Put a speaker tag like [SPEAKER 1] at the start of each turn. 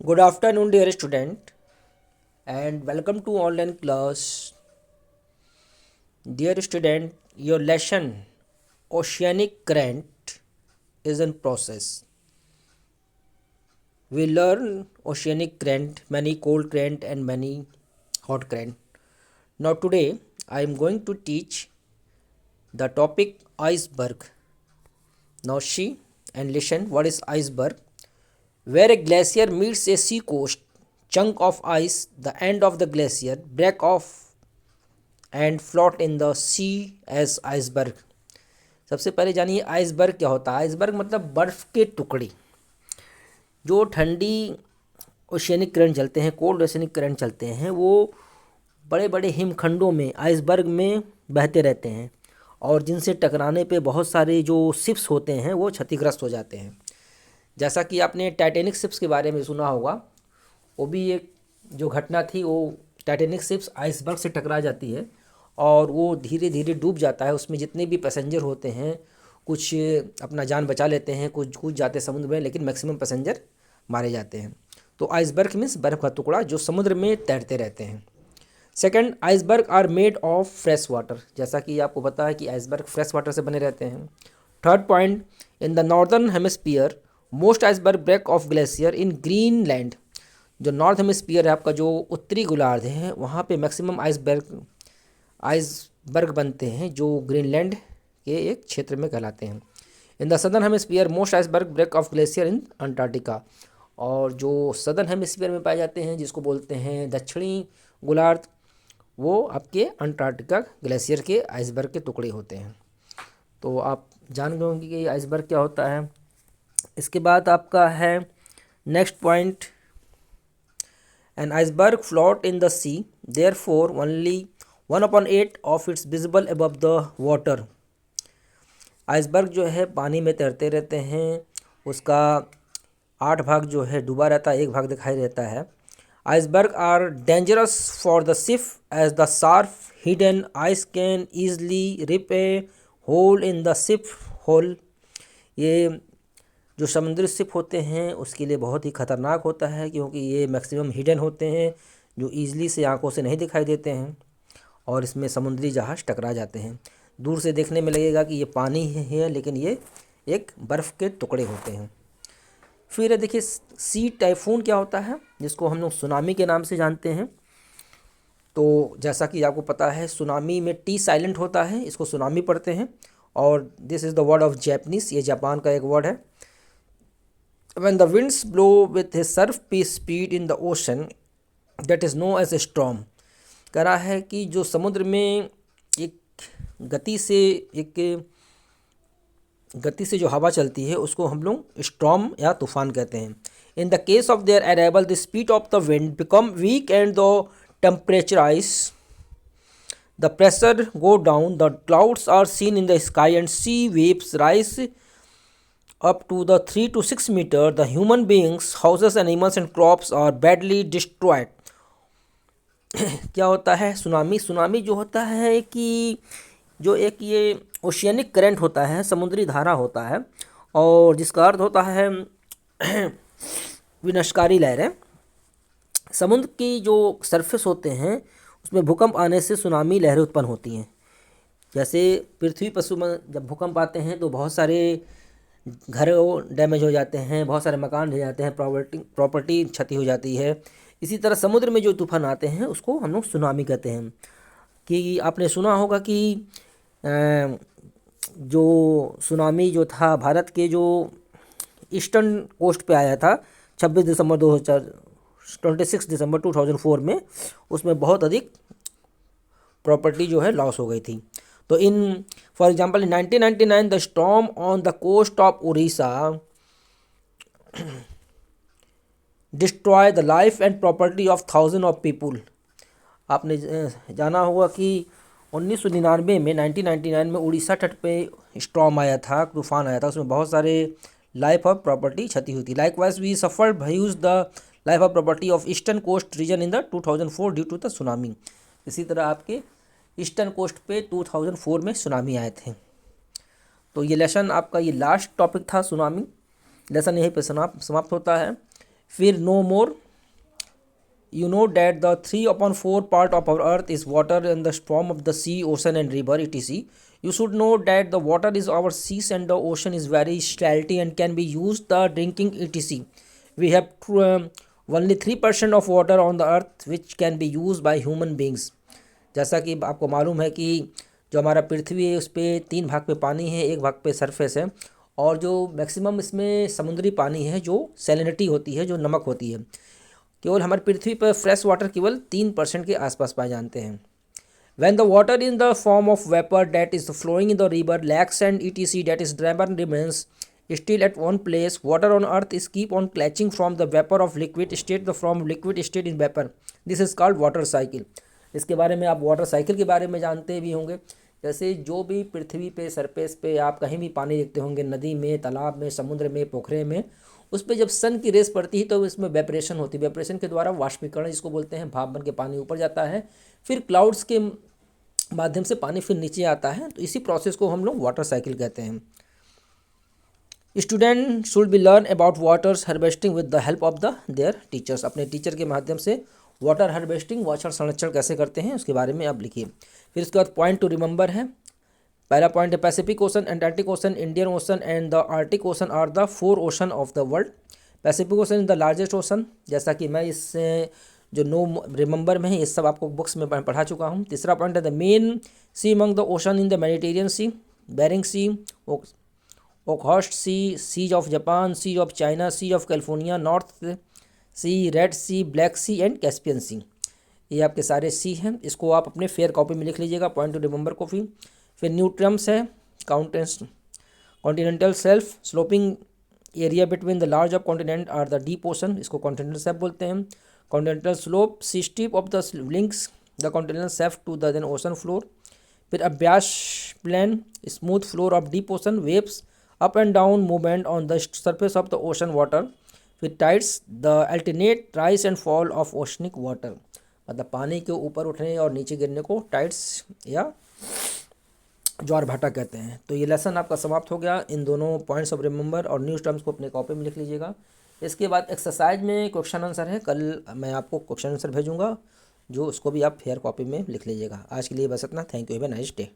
[SPEAKER 1] Good afternoon, dear student, and welcome to online class. Dear student, your lesson Oceanic Current is in process. We learn oceanic current, many cold current and many hot current. Now today I am going to teach the topic iceberg. Now see and listen what is iceberg. Where a glacier meets a sea coast chunk of ice, the end of the glacier break off and float in the sea as iceberg. सबसे पहले जानिए iceberg क्या होता है। Iceberg मतलब बर्फ़ के टुकड़े जो ठंडी ओशियनिक करंट चलते हैं, कोल्ड ओशियनिक करंट चलते हैं, वो बड़े बड़े हिमखंडों में आइसबर्ग में बहते रहते हैं और जिनसे टकराने पे बहुत सारे जो शिप्स होते हैं वो क्षतिग्रस्त हो जाते हैं। जैसा कि आपने टाइटैनिक शिप्स के बारे में सुना होगा, वो भी एक जो घटना थी, वो टाइटैनिक शिप्स आइसबर्ग से टकरा जाती है और वो धीरे धीरे डूब जाता है। उसमें जितने भी पैसेंजर होते हैं, कुछ अपना जान बचा लेते हैं, कुछ कूद जाते हैं समुद्र में, लेकिन मैक्सिमम पैसेंजर मारे जाते हैं। तो आइसबर्ग मीन्स बर्फ़ का टुकड़ा जो समुद्र में तैरते रहते हैं। Second, iceberg are made of fresh water. जैसा कि आपको पता है कि आइसबर्ग फ्रेश वाटर से बने रहते हैं। Third point, in the northern hemisphere most iceberg break off glacier in Greenland. जो नॉर्थ हेमिस्फीयर है आपका, जो उत्तरी गोलार्ध है, वहाँ पे मैक्सिमम आइसबर्ग बनते हैं जो ग्रीनलैंड के एक क्षेत्र में कहलाते हैं। In the southern hemisphere most iceberg break off glacier in Antarctica. और जो सदर्न हेमिस्फीयर में पाए जाते हैं, जिसको बोलते हैं दक्षिणी गोलार्ध, वो आपके अंटार्कटिका ग्लेशियर के आइसबर्ग के टुकड़े होते हैं। तो आप जान गए होंगे कि आइसबर्ग क्या होता है। इसके बाद आपका है next point, an iceberg float in the sea, therefore only 1/8 of its visible above the water. Iceberg जो है पानी में तैरते रहते हैं, उसका 8 भाग जो है डूबा रहता है, 1 भाग दिखाई देता है। Iceberg are dangerous for the ship as the sharp hidden ice can easily rip a hole in the ship hull. ये जो समुद्री शिप होते हैं उसके लिए बहुत ही ख़तरनाक होता है, क्योंकि ये मैक्सिमम हिडन होते हैं, जो ईज़िली से आंखों से नहीं दिखाई देते हैं और इसमें समुद्री जहाज़ टकरा जाते हैं। दूर से देखने में लगेगा कि ये पानी ही है, लेकिन ये एक बर्फ़ के टुकड़े होते हैं। फिर देखिए सी टाइफून क्या होता है, जिसको हम लोग सुनामी के नाम से जानते हैं। तो जैसा कि आपको पता है, सुनामी में टी साइलेंट होता है, इसको सुनामी पढ़ते हैं। और this is the word of Japanese, ये जापान का एक वर्ड है। When the winds blow with a surface speed in the ocean, that is known as a storm। कह रहा है कि जो समुद्र में एक गति से एक गति से जो हवा चलती है उसको हम लोग स्टॉर्म या तूफान कहते हैं। In the case of their arrival the speed of the wind become weak and the temperature rise, the pressure go down, the clouds are seen in the sky and sea waves rise up to the 3 to 6 meter, the human beings, houses, animals and crops are badly destroyed। क्या होता है tsunami? Tsunami जो होता है कि जो एक ये ओशियनिक करंट होता है, समुद्री धारा होता है, और जिसका अर्थ होता है विनाशकारी लहरें। समुद्र की जो सरफेस होते हैं उसमें भूकंप आने से सुनामी लहरें उत्पन्न होती हैं। जैसे पृथ्वी पर जब भूकंप आते हैं तो बहुत सारे घर डैमेज हो जाते हैं, बहुत सारे मकान ढह जाते हैं, प्रॉपर्टी क्षति हो जाती है। इसी तरह समुद्र में जो तूफान आते हैं उसको हम लोग सुनामी कहते हैं। कि आपने सुना होगा कि जो सुनामी जो था भारत के जो ईस्टर्न कोस्ट पे आया था 26 दिसंबर 2004 में, उसमें बहुत अधिक प्रॉपर्टी जो है लॉस हो गई थी। तो in for example in 1999 the storm on the coast of Orissa destroy the life and property of thousand of people. आपने जाना होगा कि 1999 में उड़ीसा तट पे स्टॉर्म आया था, तूफान आया था, उसमें बहुत सारे लाइफ ऑफ प्रॉपर्टी क्षति हुई थी। Likewise we suffered huge the life of property of eastern coast region in the 2004 due to the tsunami. इसी तरह आपके ईस्टर्न कोस्ट पे 2004 में सुनामी आए थे। तो ये लेसन आपका ये लास्ट टॉपिक था सुनामी। लेसन यहीं पे समाप्त होता है। फिर no more, you know that the 3/4 part of our earth is water in the form of the sea, ocean and river etc. You should know that the water is our seas and the ocean is very salty and can be used the drinking etc. We have only 3% of water on the earth which can be used by human beings. जैसा कि आपको मालूम है कि जो हमारा पृथ्वी है उस पर 3 भाग पे पानी है, 1 भाग पे सरफेस है, और जो मैक्सिमम इसमें समुद्री पानी है जो सैलिनिटी होती है, जो नमक होती है, केवल हमारी पृथ्वी पर फ्रेश वाटर केवल 3% के आसपास पाए जाते हैं. When the water in the form of vapor that is flowing in the river, lakes and etc. that is driven remains still at one place, water on earth is keep on catching from the vapor of liquid state from liquid state in vapor. This is called water cycle. इसके बारे में आप water cycle के बारे में जानते भी होंगे. जैसे जो भी पृथ्वी पे सरफेस पे आप कहीं भी पानी देखते होंगे, नदी में, तालाब में, समुद्र में, पोखरे में, उस पर जब सन की रेस पड़ती है तो इसमें वेपरेशन होती है. वेपरेशन के द्वारा वाष्पीकरण जिसको बोलते हैं, भाप बन के पानी ऊपर जाता है, फिर क्लाउड्स के माध्यम से पानी फिर नीचे आता है. तो इसी प्रोसेस को हम लोग वाटर साइकिल कहते हैं. Student should be learn about water harvesting with the help of the there teachers. अपने टीचर के माध्यम से वाटर हार्वेस्टिंग, वाटर संरक्षण कैसे करते हैं उसके बारे में आप लिखिए. फिर उसके बाद पॉइंट टू रिमेंबर है. पहला पॉइंट है Pacific Ocean, Antarctic Ocean, Indian Ocean and the Arctic Ocean are the 4 ocean of the world. Pacific Ocean is the largest ocean. जैसा कि मैं इस जो नो रिमेंबर में है ये सब आपको बुक्स में पढ़ा चुका हूँ. तीसरा पॉइंट है the main sea among the ocean in the Mediterranean Sea, Bering Sea, Okhotsk Sea, seas of Japan, Sea of China, Sea of California, North Sea, Red Sea, Black Sea and Caspian Sea. ये आपके सारे सी हैं. इसको आप अपने fair copy में लिख लीजिएगा, पॉइंट टू रिमेंबर को. फिर न्यू टर्म्स है. Continental shelf, sloping area between the large of continent are the deep ocean, इसको कॉन्टिनेंटल शेल्फ बोलते हैं. Continental slope, sea steep off the links the continental shelf to the then ocean floor. फिर अभ्यास plain, smooth floor of deep ocean, waves, up and down movement on the surface of the ocean water. फिर tides, the alternate rise and fall of oceanic water, मतलब पानी के ऊपर उठने और नीचे गिरने को टाइड्स या ज्वार भाटा कहते हैं. तो ये लेसन आपका समाप्त हो गया. इन दोनों पॉइंट्स ऑफ रिमेंबर और न्यूज़ टर्म्स को अपने कॉपी में लिख लीजिएगा. इसके बाद एक्सरसाइज में क्वेश्चन आंसर है. कल मैं आपको क्वेश्चन आंसर भेजूंगा जो उसको भी आप फेयर कॉपी में लिख लीजिएगा. आज के लिए बस इतना. Thank you. Have a nice day.